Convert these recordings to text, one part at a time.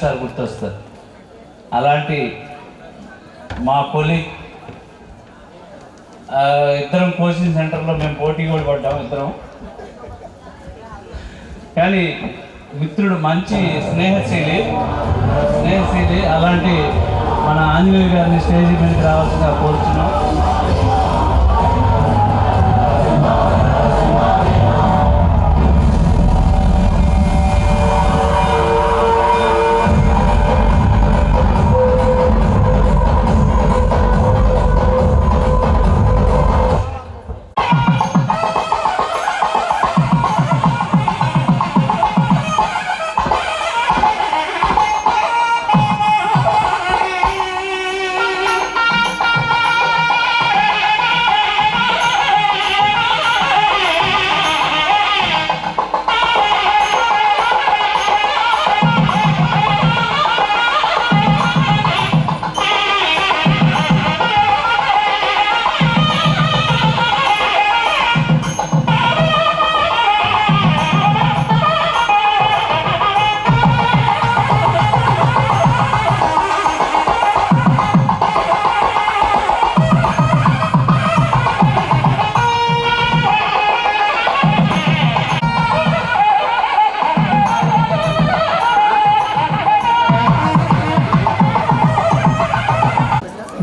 Sir గుర్తొస్తారు. అలాంటి మా colleague ఇద్దరం కోచింగ్ సెంటర్లో మేము పోటీ కూడా పడ్డాం ఇద్దరం. కానీ మిత్రుడు మంచి స్నేహశీలి అలాంటి మన ఆంజనేయ గారిని స్టేజీ మీదకి రావాల్సిందిగా కోరుతున్నాం.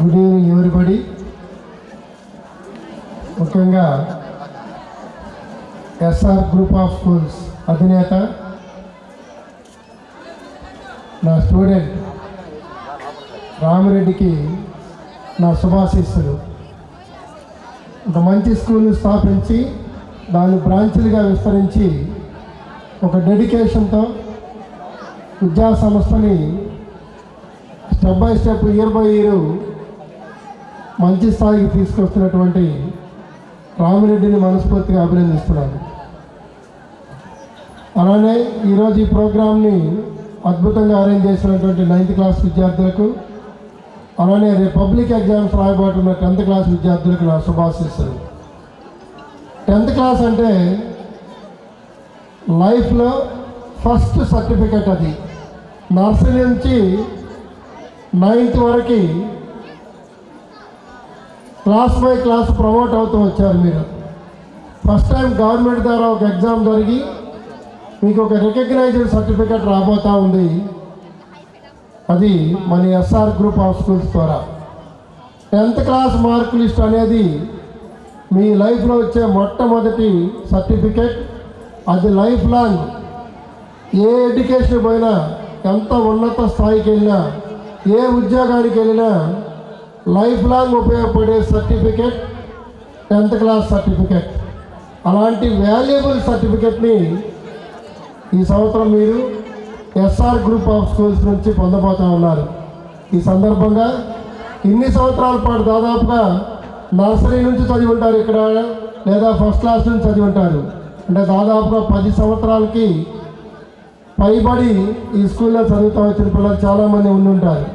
Good evening everybody. ముఖ్యంగా ఎస్ఆర్ గ్రూప్ ఆఫ్ స్కూల్స్ అధినేత నా స్టూడెంట్ రామిరెడ్డికి నా శుభాశీస్సులు. ఒక మంచి స్కూల్ని స్థాపించి దాన్ని బ్రాంచ్లుగా విస్తరించి ఒక డెడికేషన్తో విద్యా సంస్థని step by step year by year మంచి స్థాయికి తీసుకొస్తున్నటువంటి రామిరెడ్డిని మనస్ఫూర్తిగా అభినందిస్తున్నాను. అలానే ఈరోజు ఈ ప్రోగ్రామ్ని అద్భుతంగా అరేంజ్ చేసినటువంటి 9th క్లాస్ విద్యార్థులకు, అలానే రేపు పబ్లిక్ ఎగ్జామ్స్ రాయబోతున్న 10th క్లాస్ విద్యార్థులకు నా శుభాశీస్సులు. 10th క్లాస్ అంటే లైఫ్లో ఫస్ట్ సర్టిఫికెట్. అది నర్సరీ నుంచి 9th వరకు క్లాస్ బై క్లాస్ ప్రమోట్ అవుతూ వచ్చారు మీరు. ఫస్ట్ టైం గవర్నమెంట్ ద్వారా ఒక ఎగ్జామ్ జరిగి మీకు ఒక రికగ్నైజ్డ్ సర్టిఫికెట్ రాబోతూ ఉంది. అది మన ఎస్ఆర్ గ్రూప్ ఆఫ్ స్కూల్స్ ద్వారా. 10th క్లాస్ మార్క్ లిస్ట్ అనేది మీ లైఫ్లో వచ్చే మొట్టమొదటి సర్టిఫికెట్. అది లైఫ్ లాంగ్ ఏ ఎడ్యుకేషన్ పోయినా, ఎంత ఉన్నత స్థాయికి వెళ్ళినా, ఏ ఉద్యోగానికి వెళ్ళినా లైఫ్ లాంగ్ ఉపయోగపడే సర్టిఫికెట్ 10th క్లాస్ సర్టిఫికెట్. అలాంటి వాల్యుబుల్ సర్టిఫికెట్ని ఈ సంవత్సరం మీరు ఎస్ఆర్ గ్రూప్ ఆఫ్ స్కూల్స్ నుంచి పొందబోతూ ఉన్నారు. ఈ సందర్భంగా ఇన్ని సంవత్సరాల పాటు దాదాపుగా నర్సరీ నుంచి చదివి ఉంటారు ఇక్కడ, లేదా ఫస్ట్ క్లాస్ నుంచి చదివి ఉంటారు. అంటే దాదాపుగా 10 సంవత్సరాలకి పైబడి ఈ స్కూల్లో చదువుతూ వచ్చిన పిల్లలు చాలామంది ఉండుంటారు.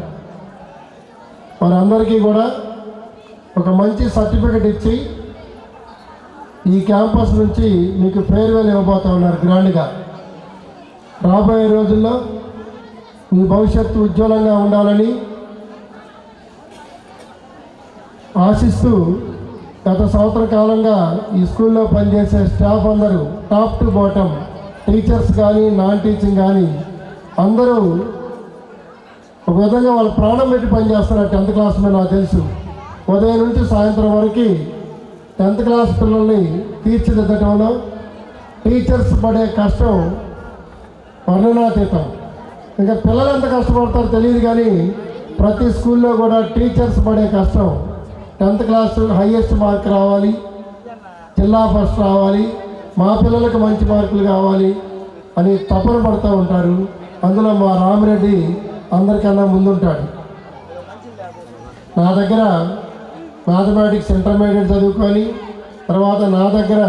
వారందరికీ కూడా ఒక మంచి సర్టిఫికెట్ ఇచ్చి ఈ క్యాంపస్ నుంచి మీకు ఫేర్వెల్ ఇవ్వబోతూ ఉన్నారు గ్రాండ్గా. రాబోయే రోజుల్లో మీ భవిష్యత్తు ఉజ్వలంగా ఉండాలని ఆశిస్తూ గత సంవత్సర కాలంగా ఈ స్కూల్లో పనిచేసే స్టాఫ్ అందరూ టాప్ టు బాటమ్, టీచర్స్ కానీ నాన్ టీచింగ్ కానీ అందరూ ఒక విధంగా వాళ్ళ ప్రాణం పెట్టి పనిచేస్తున్నారు 10th క్లాస్ మీద. నాకు తెలుసు ఉదయం నుంచి సాయంత్రం వరకు 10th క్లాస్ పిల్లల్ని తీర్చిదిద్దటంలో టీచర్స్ పడే కష్టం వర్ణనాతీతం. ఇంకా పిల్లలు ఎంత కష్టపడతారో తెలియదు, కానీ ప్రతి స్కూల్లో కూడా టీచర్స్ పడే కష్టం 10th క్లాస్ హైయెస్ట్ మార్క్ రావాలి, జిల్లా ఫస్ట్ రావాలి, మా పిల్లలకు మంచి మార్కులు కావాలి అని తపన పడుతూ ఉంటారు. అందులో మా రామిరెడ్డి అందరికన్నా ముందుంటాడు. నా దగ్గర మ్యాథమెటిక్స్ ఇంటర్మీడియట్ చదువుకొని, తర్వాత నా దగ్గర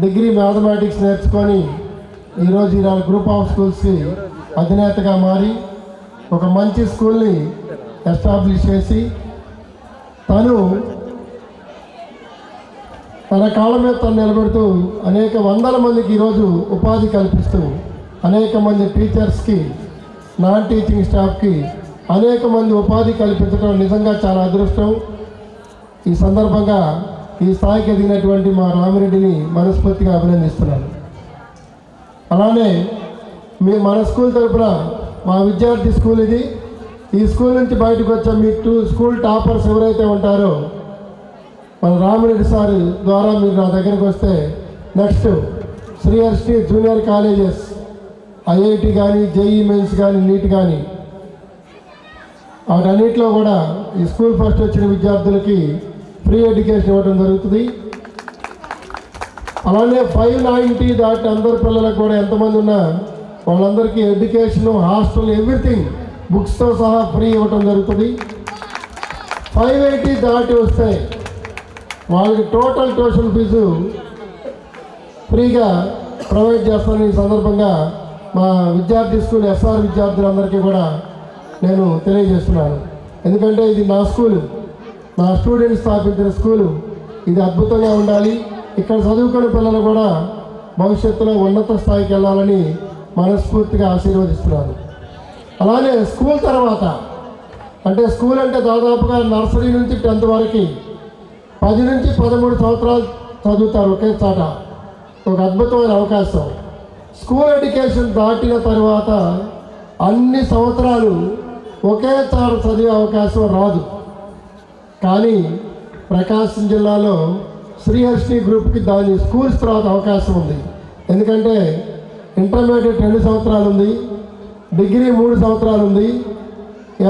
డిగ్రీ మ్యాథమెటిక్స్ నేర్చుకొని ఈరోజు ఇలా గ్రూప్ ఆఫ్ స్కూల్స్కి అధినేతగా మారి ఒక మంచి స్కూల్ని ఎస్టాబ్లిష్ చేసి తను తన కాళ్ళ మీద తను నిలబెడుతూ అనేక వందల మందికి ఈరోజు ఉపాధి కల్పిస్తూ అనేక మంది టీచర్స్కి నాన్ టీచింగ్ స్టాఫ్కి అనేక మంది ఉపాధి కల్పించడం నిజంగా చాలా అదృష్టం. ఈ సందర్భంగా ఈ స్థాయికి ఎదిగినటువంటి మా రామిరెడ్డిని మనస్ఫూర్తిగా అభినందిస్తున్నాను. అలానే మన స్కూల్ తరఫున మా విద్యార్థి స్కూల్ ఇది. ఈ స్కూల్ నుంచి బయటకు వచ్చే మీ స్కూల్ టాపర్స్ ఎవరైతే ఉంటారో మన రామిరెడ్డి సార్ ద్వారా మీరు నా దగ్గరికి వస్తే next Sriharshi junior colleges, IIT కానీ, జేఈ మెయిన్స్ కానీ, నీట్ కానీ వాటన్నిటిలో కూడా ఈ స్కూల్ ఫస్ట్ వచ్చిన విద్యార్థులకి ఫ్రీ ఎడ్యుకేషన్ ఇవ్వడం జరుగుతుంది. అలానే 590 దాటి అందరి పిల్లలకు కూడా ఎంతమంది ఉన్నా వాళ్ళందరికీ ఎడ్యుకేషను, హాస్టల్, ఎవ్రీథింగ్ బుక్స్తో సహా ఫ్రీ ఇవ్వటం జరుగుతుంది. 580 దాటి వస్తే వాళ్ళకి టోటల్ ట్యూషన్ ఫీజు ఫ్రీగా ప్రొవైడ్ చేస్తాను. ఈ సందర్భంగా మా విద్యార్థి స్కూల్ ఎస్ఆర్ విద్యార్థులందరికీ కూడా నేను తెలియజేస్తున్నాను. ఎందుకంటే ఇది నా స్కూలు, నా స్టూడెంట్స్ స్థాపించిన స్కూలు. ఇది అద్భుతంగా ఉండాలి. ఇక్కడ చదువుకునే పిల్లలు కూడా భవిష్యత్తులో ఉన్నత స్థాయికి వెళ్ళాలని మనస్ఫూర్తిగా ఆశీర్వదిస్తున్నాను. అలానే స్కూల్ తర్వాత అంటే స్కూల్ అంటే దాదాపుగా నర్సరీ నుంచి 10th వరకు 10 నుంచి 13 సంవత్సరాలు చదువుతారు ఒకే చాట. ఒక అద్భుతమైన అవకాశం. స్కూల్ ఎడ్యుకేషన్ దాటిన తర్వాత అన్ని సంవత్సరాలు ఒకే చాట చదివే అవకాశం రాదు. కానీ ప్రకాశం జిల్లాలో శ్రీహర్షి గ్రూప్కి దాని స్కూల్స్ తర్వాత అవకాశం ఉంది. ఎందుకంటే ఇంటర్మీడియట్ 2 సంవత్సరాలు ఉంది, డిగ్రీ 3 సంవత్సరాలు ఉంది,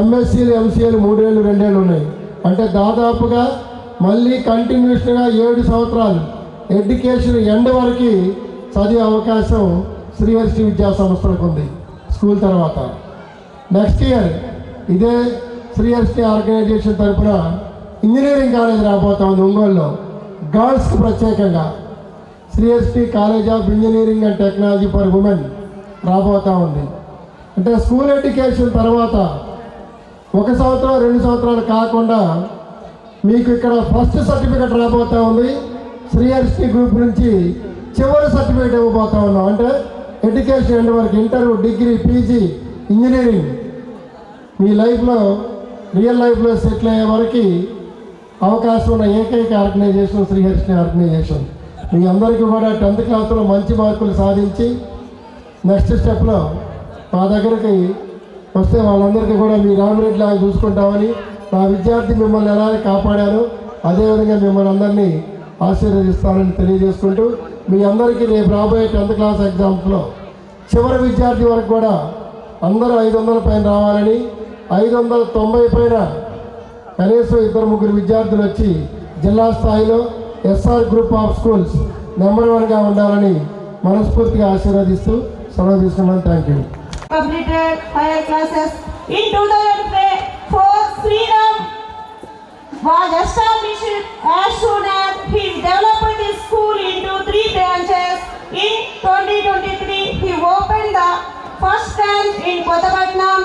ఎంఎస్సీలు ఎంసీఏలు 3 ఏళ్ళు 2 ఏళ్ళు ఉన్నాయి. అంటే దాదాపుగా మళ్ళీ కంటిన్యూషన్గా 7 సంవత్సరాలు ఎడ్యుకేషన్ ఎండ్ వరకు చదివే అవకాశం శ్రీహర్షి విద్యా సంస్థలకు ఉంది స్కూల్ తర్వాత. నెక్స్ట్ ఇయర్ ఇదే శ్రీహర్షి ఆర్గనైజేషన్ తరఫున ఇంజనీరింగ్ కాలేజ్ రాబోతా ఉంది ఒంగోలులో, గర్ల్స్కి ప్రత్యేకంగా Sriharshi college of engineering and technology for women రాబోతూ ఉంది. అంటే స్కూల్ ఎడ్యుకేషన్ తర్వాత 1 సంవత్సరం 2 సంవత్సరాలు కాకుండా మీకు ఇక్కడ ఫస్ట్ సర్టిఫికెట్ రాబోతూ ఉంది. శ్రీహర్షి గ్రూప్ నుంచి చివరి సర్టిఫికేట్ ఇవ్వబోతా ఉన్నాం. అంటే ఎడ్యుకేషన్ ఎండ్ వరకు ఇంటర్, డిగ్రీ, పీజీ, ఇంజనీరింగ్ మీ లైఫ్లో రియల్ లైఫ్లో సెటిల్ అయ్యే వరకు అవకాశం ఉన్న ఏకైక ఆర్గనైజేషన్ శ్రీహర్షి ఆర్గనైజేషన్. మీ అందరికీ కూడా 10th క్లాస్లో మంచి మార్కులు సాధించి నెక్స్ట్ స్టెప్లో మా దగ్గరికి వస్తే వాళ్ళందరికీ కూడా మీ రామిరెడ్డి లాగా చూసుకుంటామని, నా విద్యార్థి మిమ్మల్ని ఎలా కాపాడారో అదేవిధంగా మిమ్మల్ని అందరినీ ఆశీర్వదిస్తానని తెలియజేసుకుంటూ మీ అందరికీ రేపు రాబోయే 10th క్లాస్ ఎగ్జామ్స్లో చివరి విద్యార్థి వరకు కూడా అందరూ 500 పైన రావాలని, 590 పైన కనీసం 2-3 విద్యార్థులు వచ్చి జిల్లా స్థాయిలో SR group of schools number 1గా ఉండాలని మనస్ఫూర్తిగా ఆశీర్వదిస్తూ సెలవు తీసుకున్నాను. Thank you. Completed higher classes in 2004. Sriram was established as soon as he developed his school into 3 branches. In 2023, he opened the first branch in Kotapatnam.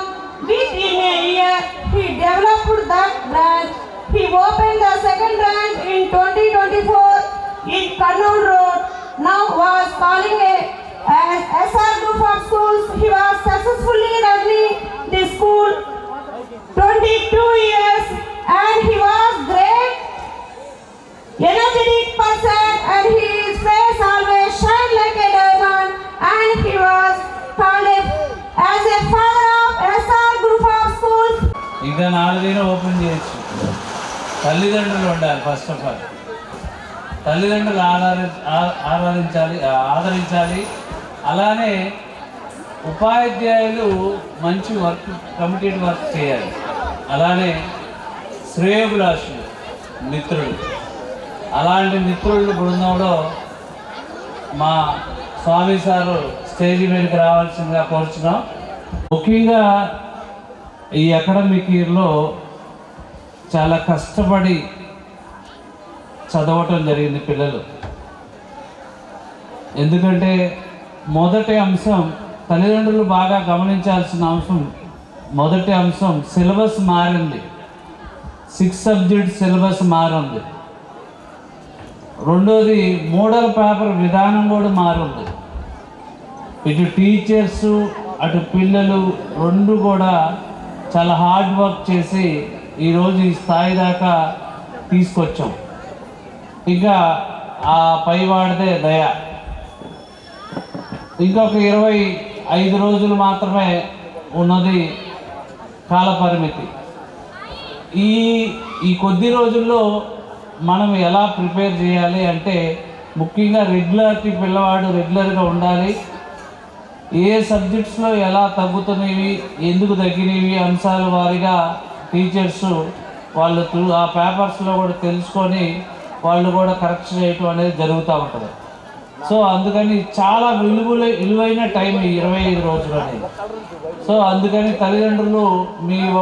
Within a year, he developed that branch. He opened the second branch in 2024 in Karnool Road. Now was calling as SR Group of Schools. He was successfully running the school 22 years and he was great, energetic person and his face always shine like a diamond and he was called as a father of SR Group of Schools. ఇంకా 4 open చేయొచ్చు. తల్లిదండ్రులు ఉండాలి. First of all తల్లిదండ్రులు ఆదరించాలి. అలానే ఉపాధ్యాయులు మంచి work, committed work చేయాలి. అలానే శ్రేయోభిలాషులు, మిత్రులు, అలాంటి మిత్రుల బృందంలో మా స్వామి సారు స్టేజ్ మీదకి రావాల్సిందిగా కోరుచున్నాం. ముఖ్యంగా ఈ అకాడమిక్ ఇయర్లో చాలా కష్టపడి చదవటం జరిగింది పిల్లలు. ఎందుకంటే మొదటి అంశం తల్లిదండ్రులు బాగా గమనించాల్సిన అంశం, మొదటి అంశం సిలబస్ మారింది. 6 సబ్జెక్ట్ సిలబస్ మారింది. రెండోది మోడల్ పేపర్ విధానం కూడా మారింది. ఇటు టీచర్సు అటు పిల్లలు రెండు కూడా చాలా హార్డ్ వర్క్ చేసి ఈరోజు ఈ స్థాయి దాకా తీసుకొచ్చాం. ఇక ఆ పైవాడిదే దయ. ఇంకొక 25 రోజులు మాత్రమే ఉన్నది కాలపరిమితి. ఈ కొద్ది రోజుల్లో మనం ఎలా ప్రిపేర్ చేయాలి అంటే ముఖ్యంగా రెగ్యులారిటీ, పిల్లవాడు రెగ్యులర్గా ఉండాలి. ఏ సబ్జెక్ట్స్లో ఎలా తగ్గుతున్నవి, ఎందుకు తగ్గినవి అంశాల వారీగా టీచర్స్ వాళ్ళు ఆ పేపర్స్లో కూడా తెలుసుకొని వాళ్ళు కూడా కరెక్ట్ చేయటం అనేది జరుగుతూ ఉంటుంది. సో అందుకని చాలా విలువైన టైం ఈ 25 రోజులు అనేది. సో అందుకని తల్లిదండ్రులు మీరు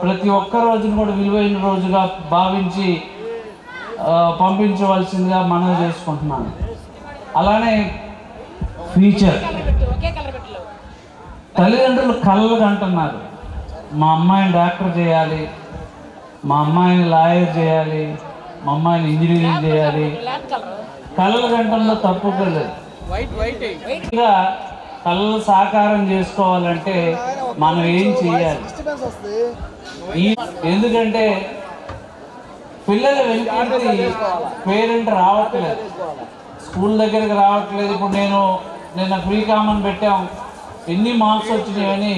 ప్రతి ఒక్క రోజును కూడా విలువైన రోజుగా భావించి పంపించవలసిందిగా మనం చేసుకుంటున్నాను. అలానే ఫ్యూచర్ తల్లిదండ్రులు కళ్ళకు అంటున్నారు, మా అమ్మాయిని డాక్టర్ చేయాలి, మా అమ్మాయిని లాయర్ చేయాలి, మా అమ్మాయిని ఇంజనీరింగ్ చేయాలి. కళ్ళ గంటల్లో తప్పు లేదు. ఇంకా కళ్ళు సాకారం చేసుకోవాలంటే మనం ఏం చేయాలి? ఎందుకంటే పిల్లల వెనక్కి పేరెంట్ రావట్లేదు, స్కూల్ దగ్గరికి రావట్లేదు. ఇప్పుడు నిన్న ఫ్రీ కామన్ పెట్టాం, ఎన్ని మార్క్స్ వచ్చినాయని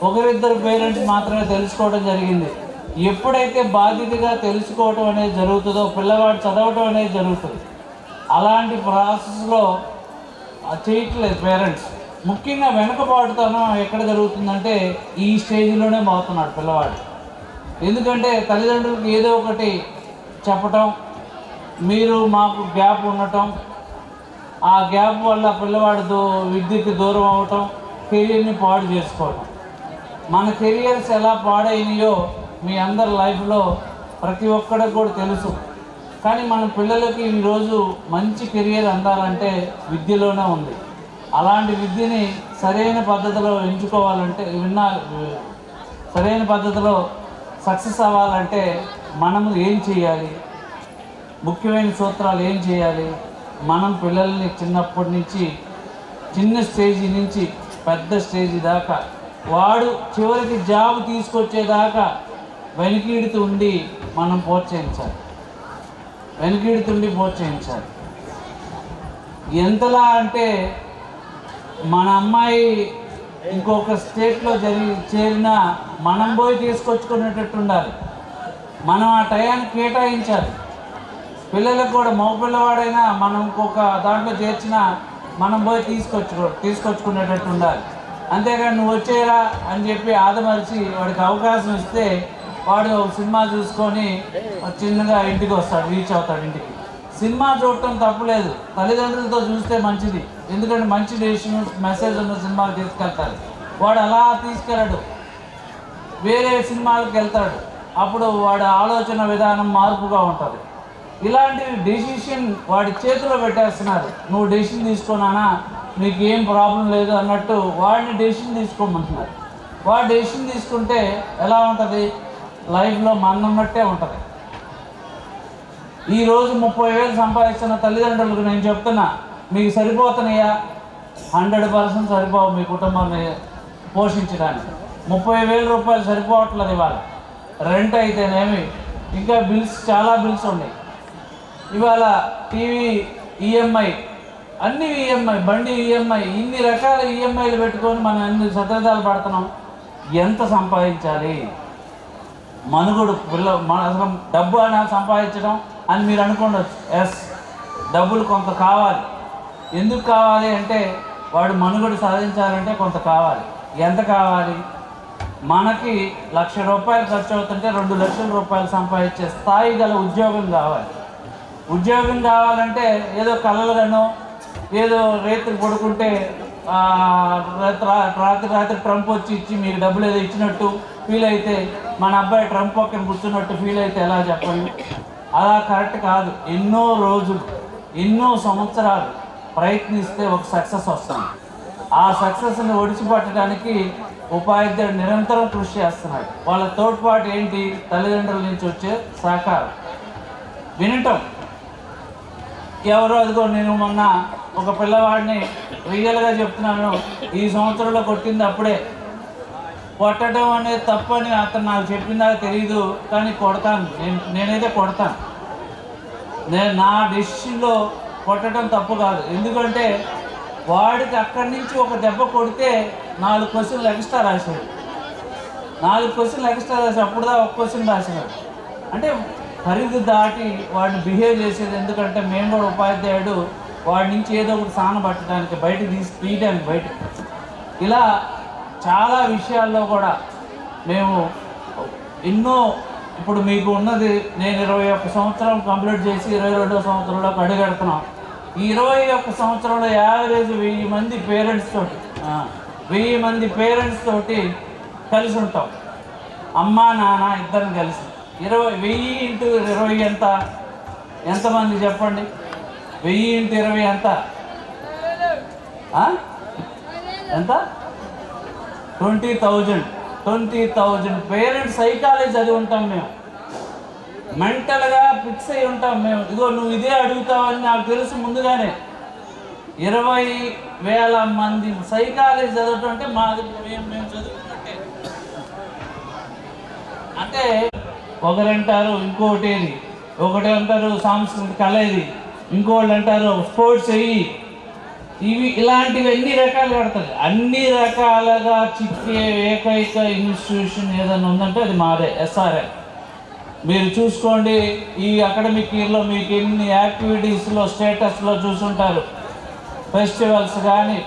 ఒకరిద్దరు పేరెంట్స్ మాత్రమే తెలుసుకోవడం జరిగింది. ఎప్పుడైతే బాధ్యతగా తెలుసుకోవటం అనేది జరుగుతుందో పిల్లవాడు చదవటం అనేది జరుగుతుంది. అలాంటి ప్రాసెస్లో చేయట్లేదు పేరెంట్స్. ముఖ్యంగా వెనుకబాటుతనం ఎక్కడ జరుగుతుందంటే ఈ స్టేజ్లోనే పోతున్నాడు పిల్లవాడు. ఎందుకంటే తల్లిదండ్రులకు ఏదో ఒకటి చెప్పటం, మీరు మాకు గ్యాప్ ఉండటం, ఆ గ్యాప్ వల్ల పిల్లవాడు విద్యకి దూరం అవ్వటం, కెరియర్ని పాడు చేసుకోవటం. మన కెరియర్స్ ఎలా పాడైనాయో మీ అందరి లైఫ్లో ప్రతి ఒక్కరికి కూడా తెలుసు. కానీ మన పిల్లలకి ఈరోజు మంచి కెరియర్ అందాలంటే విద్యలోనే ఉంది. అలాంటి విద్యని సరైన పద్ధతిలో ఎంచుకోవాలంటే సరైన పద్ధతిలో సక్సెస్ అవ్వాలంటే మనము ఏం చేయాలి? ముఖ్యమైన సూత్రాలు ఏం చేయాలి? మనం పిల్లల్ని చిన్నప్పటి నుంచి చిన్న స్టేజీ నుంచి పెద్ద స్టేజీ దాకా వాడు చివరికి జాబ్ తీసుకొచ్చేదాకా వెనుకీడుతూ ఉండి మనం ప్రోత్సహించాలి. ఎంతలా అంటే మన అమ్మాయి ఇంకొక స్టేట్లో చేరినా మనం పోయి తీసుకొచ్చుకునేటట్టు ఉండాలి. మనం ఆ టయాన్ని కేటాయించాలి. పిల్లలకు కూడా మగపిల్లవాడైనా మనం ఇంకొక దాంట్లో చేర్చినా మనం పోయి తీసుకొచ్చుకునేటట్టు ఉండాలి. అంతేగాని నువ్వు వచ్చేరా అని చెప్పి ఆదమరిచి వాడికి అవకాశం ఇస్తే వాడు సినిమా చూసుకొని చిన్నగా ఇంటికి వస్తాడు, రీచ్ అవుతాడు ఇంటికి. సినిమా చూడటం తప్పులేదు, తల్లిదండ్రులతో చూస్తే మంచిది. ఎందుకంటే మంచి డెసిషన్ మెసేజ్ ఉన్న సినిమాలు తీసుకెళ్తారు. వాడు అలా తీసుకెళ్ళడు, వేరే సినిమాలకు వెళ్తాడు. అప్పుడు వాడి ఆలోచన విధానం మార్పుగా ఉంటుంది. ఇలాంటి డెసిషన్ వాడి చేతిలో పెట్టేస్తున్నారు. నువ్వు డెసిషన్ తీసుకున్నానా, నీకు ఏం ప్రాబ్లం లేదు అన్నట్టు వాడిని డెసిషన్ తీసుకోమంటున్నారు. వాడు డెసిషన్ తీసుకుంటే ఎలా ఉంటుంది? లైఫ్లో మన్నన్నట్టే ఉంటుంది. ఈరోజు 30,000 సంపాదిస్తున్న తల్లిదండ్రులకు నేను చెప్తున్నా, మీకు సరిపోతున్నాయా? 100% సరిపోవు మీ కుటుంబాన్ని పోషించడానికి. 30,000 రూపాయలు సరిపోవట్లేదు ఇవాళ. రెంట్ అయితేనేమి, ఇంకా బిల్స్, చాలా బిల్స్ ఉన్నాయి ఇవాళ. టీవీ ఈఎంఐ, అన్ని ఈఎంఐ, బండి ఈఎంఐ, ఇన్ని రకాల ఈఎంఐలు పెట్టుకొని మనం అన్ని సతరదాలు పడుతున్నాం. ఎంత సంపాదించాలి? మనుగడు అసలు డబ్బు అని సంపాదించడం అని మీరు అనుకోండొచ్చు. ఎస్, డబ్బులు కొంత కావాలి. ఎందుకు కావాలి అంటే వాడు మనుగడ సాధించాలంటే కొంత కావాలి. ఎంత కావాలి? మనకి 1,00,000 రూపాయలు ఖర్చు అవుతుంటే 2 లక్షల రూపాయలు సంపాదించే స్థాయి గల ఉద్యోగం కావాలి. ఉద్యోగం కావాలంటే ఏదో కలలుగానో ఏదో రేతులు పడుకుంటే రాత్రి ట్రంప్ వచ్చి ఇచ్చి మీకు డబ్బులు ఏదో ఇచ్చినట్టు ఫీల్ అయితే, మన అబ్బాయి ట్రంప్ పక్కన కూర్చున్నట్టు ఫీల్ అయితే ఎలా చెప్పండి? అలా కరెక్ట్ కాదు. ఎన్నో రోజులు, ఎన్నో సంవత్సరాలు ప్రయత్నిస్తే ఒక సక్సెస్ వస్తుంది. ఆ సక్సెస్ని ఒడిచిపట్టడానికి ఉపాధ్యాయుడు నిరంతరం కృషి చేస్తున్నాడు. వాళ్ళ తోడ్పాటు ఏంటి? తల్లిదండ్రుల నుంచి వచ్చే సహకారం, వినటం. ఎవరో అదిగో నేను మొన్న ఒక పిల్లవాడిని రియల్గా చెప్తున్నాను, ఈ సంవత్సరంలో కొట్టింది అప్పుడే. కొట్టడం అనేది తప్పని అతను నాకు చెప్పిందా తెలియదు, కానీ కొడతాను. నేనైతే కొడతాను. నా డెసిషన్లో కొట్టడం తప్పు కాదు. ఎందుకంటే వాడికి అక్కడి నుంచి ఒక దెబ్బ కొడితే 4 క్వశ్చన్లు ఎక్స్ట్రా రాశాడు. 4 క్వశ్చన్లు ఎక్స్ట్రా రాసి అప్పుడుదా ఒక క్వశ్చన్ రాసినాడు. అంటే పరిధి దాటి వాడిని బిహేవ్ చేసేది. ఎందుకంటే మేము కూడా ఉపాధ్యాయుడు వాడి నుంచి ఏదో ఒకటి సాన పట్టడానికి బయటకు తీయడానికి బయట ఇలా చాలా విషయాల్లో కూడా మేము ఎన్నో. ఇప్పుడు మీకు ఉన్నది, నేను 21 సంవత్సరం కంప్లీట్ చేసి 22వ సంవత్సరంలోకి అడుగెడుతున్నాం. ఈ 21 సంవత్సరంలో యావరేజ్ 1000 మంది పేరెంట్స్ తోటి 1000 మంది పేరెంట్స్ తోటి కలిసి ఉంటాం. అమ్మ నాన్న ఇద్దరిని కలిసి 1000 × 20 ఎంతమంది చెప్పండి? 1000 × 20 ఎంత? 20,000 పేరెంట్స్ సైకాలజీ చదివి ఉంటాం మేము. మెంటల్గా ఫిక్స్ అయి ఉంటాం మేము. ఇదిగో నువ్వు ఇదే అడుగుతావని నాకు తెలుసు ముందుగానే. 20,000 మంది సైకాలజీ చదవటం అంటే మాది మేము చదువుకుంటే. అంటే ఒకరంటారు ఇంకోటి ఏది, ఒకటి అంటారు సాంస్కృతిక కళ ఇది, ఇంకోళ్ళు అంటారు స్పోర్ట్స్ అయ్యి, ఇవి ఇలాంటివి అన్ని రకాలు పడుతుంది. అన్ని రకాలుగా చిక్కే ఏకైక ఇన్స్టిట్యూషన్ ఏదైనా ఉందంటే అది మాదే, SRM. మీరు చూసుకోండి, ఈ అకాడమిక్ ఇయర్లో మీకు ఎన్ని యాక్టివిటీస్లో స్టేటస్లో చూసుంటారు. ఫెస్టివల్స్ కానీ,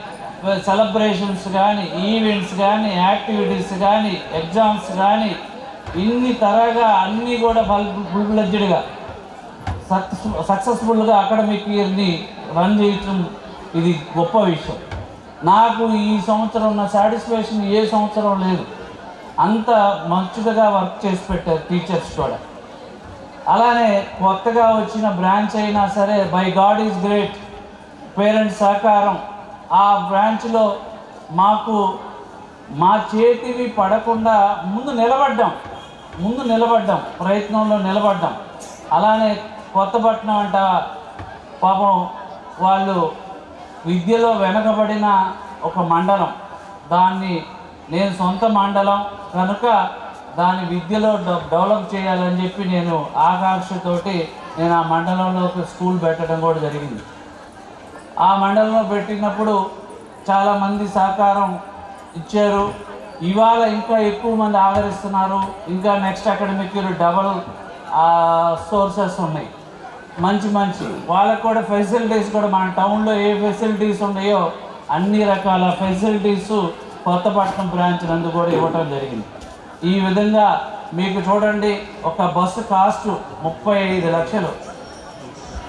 సెలబ్రేషన్స్ కానీ, ఈవెంట్స్ కానీ, యాక్టివిటీస్ కానీ, ఎగ్జామ్స్ కానీ, ఇన్ని తరగా అన్నీ కూడా ఫుల్ ఫ్లెడ్జ్డ్గా సక్సెస్ఫుల్గా అకాడమిక్ ఇయర్ని రన్ చేయటం ఇది గొప్ప విషయం. నాకు ఈ సంవత్సరం ఉన్న సాటిస్ఫాక్షన్ ఏ సంవత్సరం లేదు. అంత మంచిగా వర్క్ చేసి పెట్టారు టీచర్స్ కూడా. అలానే కొత్తగా వచ్చిన బ్రాంచ్ అయినా సరే by God is great parents సహకారం. ఆ బ్రాంచ్లో మాకు మా చేతివి పడకుండా ముందు నిలబడ్డాం, ప్రయత్నంలో నిలబడ్డాం. అలానే కొత్తపట్నం అంట పాపం వాళ్ళు విద్యలో వెనకబడిన ఒక మండలం. దాన్ని నేను సొంత మండలం కనుక దాని విద్యలో డెవలప్ చేయాలని చెప్పి నేను ఆకాంక్షతోటి నేను ఆ మండలంలో స్కూల్ పెట్టడం కూడా జరిగింది. ఆ మండలంలో పెట్టినప్పుడు చాలామంది సహకారం ఇచ్చారు. ఇవాళ ఇంకా ఎక్కువ మంది ఆదరిస్తున్నారు. ఇంకా next academic year double sources ఉన్నాయి. మంచి వాళ్ళకు కూడా ఫెసిలిటీస్ కూడా మన టౌన్లో ఏ ఫెసిలిటీస్ ఉన్నాయో అన్ని రకాల ఫెసిలిటీస్ కొత్తపట్నం బ్రాంచ్ నందు కూడా ఇవ్వటం జరిగింది. ఈ విధంగా మీకు చూడండి, ఒక బస్సు కాస్ట్ 35 లక్షలు.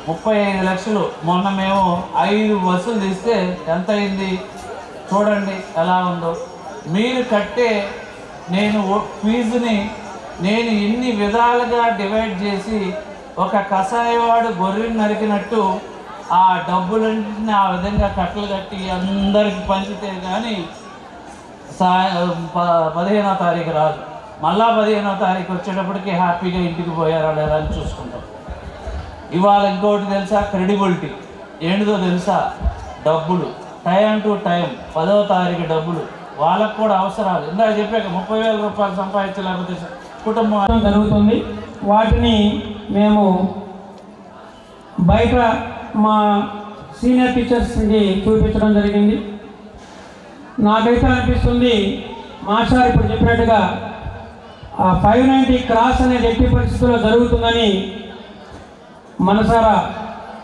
35 లక్షలు. మొన్న మేము 5 బస్సులు తీస్తే ఎంత అయింది చూడండి ఎలా ఉందో. మీరు కట్టే నేను ఫీజుని నేను ఇన్ని విధాలుగా డివైడ్ చేసి ఒక కషాయవాడు గొర్రెని నరికినట్టు ఆ డబ్బులన్నింటినీ ఆ విధంగా కట్టలు కట్టి అందరికి పంచితే కానీ 15వ తారీఖు రాదు. మళ్ళా 15వ తారీఖు వచ్చేటప్పటికి హ్యాపీగా ఇంటికి పోయారా లేదా అని చూసుకుంటాం. ఇవాళ ఇంకోటి తెలుసా, క్రెడిబిలిటీ ఏంటిదో తెలుసా? డబ్బులు టైం టు టైం 10వ తారీఖు డబ్బులు వాళ్ళకు కూడా అవసరాలు. ఇందాక చెప్పాక 30,000 రూపాయలు సంపాదించలేకపోతే కుటుంబం జరుగుతుంది. వాటిని మేము బయట మా సీనియర్ టీచర్స్కి చూపించడం జరిగింది. నాకైతే అనిపిస్తుంది మాస్టర్ ఇప్పుడు చెప్పినట్టుగా 590 క్రాస్ అనేది ఎట్టి పరిస్థితుల్లో జరుగుతుందని మనసారా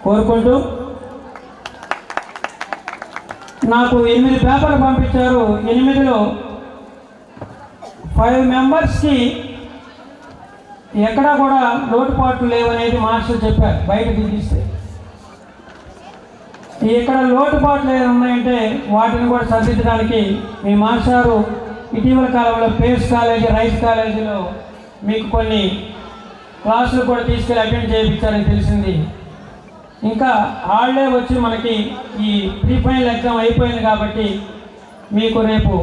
కోరుకుంటూ, నాకు 8 పేపర్లు పంపించారు. 8లో 5 మెంబర్స్కి ఎక్కడా కూడా లోటుపాట్లు లేవనేది మాస్టర్ చెప్పారు. బయటకు తీస్తే ఇక్కడ లోటుపాట్లు ఏమి ఉన్నాయంటే వాటిని కూడా సర్దిద్దడానికి మీ మాస్టారు ఇటీవల కాలంలో పేస్ కాలేజీ, రైస్ కాలేజీలో మీకు కొన్ని క్లాసులు కూడా తీసుకెళ్ళి అటెండ్ చేయించారని తెలిసింది. ఇంకా హాలిడే వచ్చి మనకి ఈ ప్రీ ఫైనల్ ఎగ్జామ్ అయిపోయింది కాబట్టి మీకు రేపు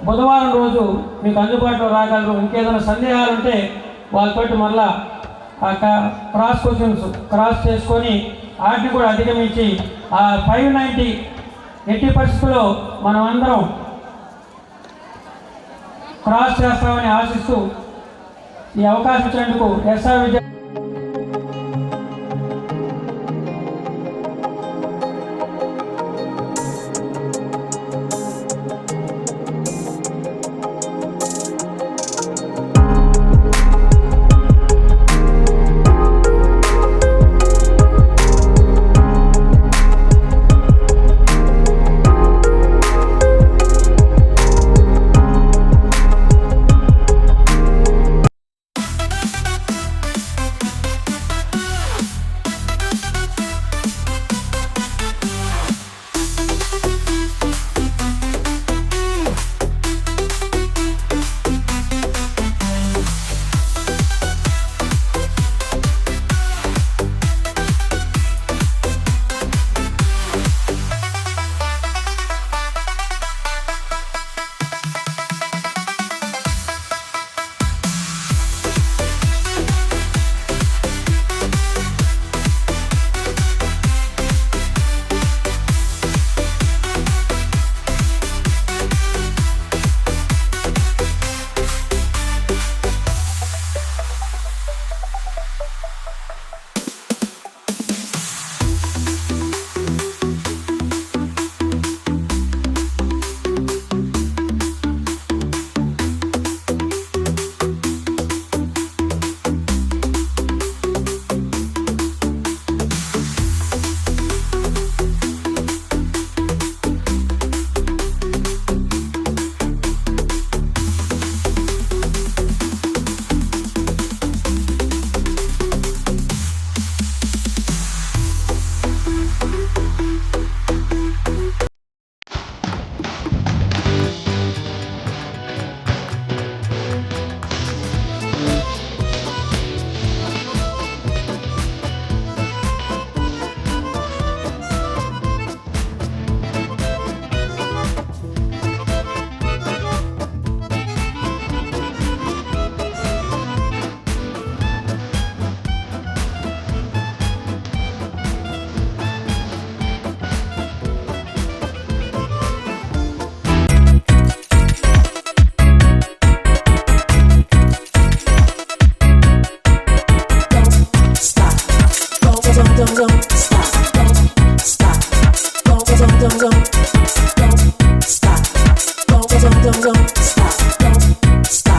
బుధవారం రోజు మీకు అందుబాటులో రాగలరు. ఇంకేదైనా సందేహాలు ఉంటే వాళ్ళతోటి మళ్ళా క్రాస్ క్వశ్చన్స్ క్రాస్ చేసుకొని వాటిని కూడా అధిగమించి ఆ 590 ఎట్టి పరిస్థితుల్లో మనం అందరం క్రాస్ చేస్తామని ఆశిస్తూ ఈ అవకాశం ఇచ్చినందుకు ఎస్ఆర్ విద్యా Stop.